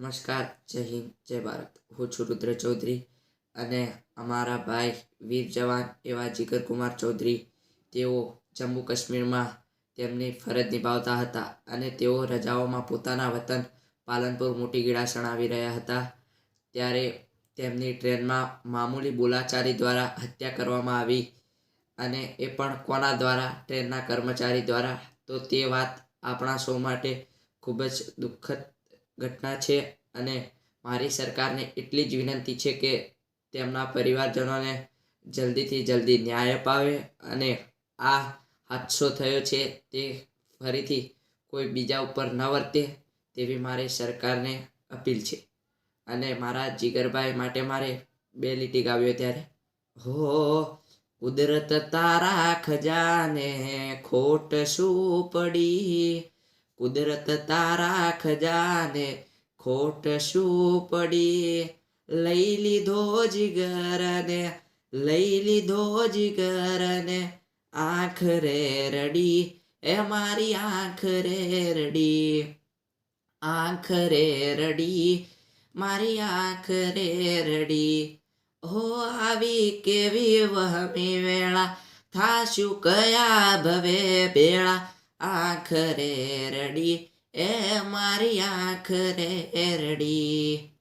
નમસ્કાર, જય હિન્દ, જય ભારત. હું છું રુદ્ર ચૌધરી અને અમારા ભાઈ વીર જવાન એવા જીગરકુમાર ચૌધરી તેઓ જમ્મુ કાશ્મીરમાં તેમની ફરજ નિભાવતા હતા અને તેઓ રજાઓમાં પોતાના વતન પાલનપુર મોટી ગીળાસણ આવી રહ્યા હતા. ત્યારે તેમની ટ્રેનમાં મામૂલી બોલાચાલી દ્વારા હત્યા કરવામાં આવી અને એ પણ કોના દ્વારા? ટ્રેનના કર્મચારી દ્વારા. તો તે વાત આપણા સૌ માટે ખૂબ જ દુઃખદ ઘટના છે અને મારી સરકારને એટલી જ વિનંતી છે કે તેમના પરિવારજનોને જલ્દીથી જલ્દી ન્યાય અપાવે અને આ હાદસો થયો છે તે ફરીથી કોઈ બીજા ઉપર ન વર્તે તેવી મારી સરકારને અપીલ છે. અને મારા જીગરભાઈ માટે મારે 2 લીટી ગાવ્યો ત્યારે હો કુદરત તારા ખજાને ખોટ શું પડી, કુદરત તારા ખજાને ખોટ શું પડી, લઈ લીધો જીગરને, લઈ લીધો જીગરને, આંખ રે રડી, એ મારી આંખ રે રડી, આંખ રે રડી, મારી આંખ રે રડી. હો આવી કેવી વહમી વેળા, થાશું કયા ભવે બેળા, આંખ રે રડી, એ મારી આંખ રે રડી.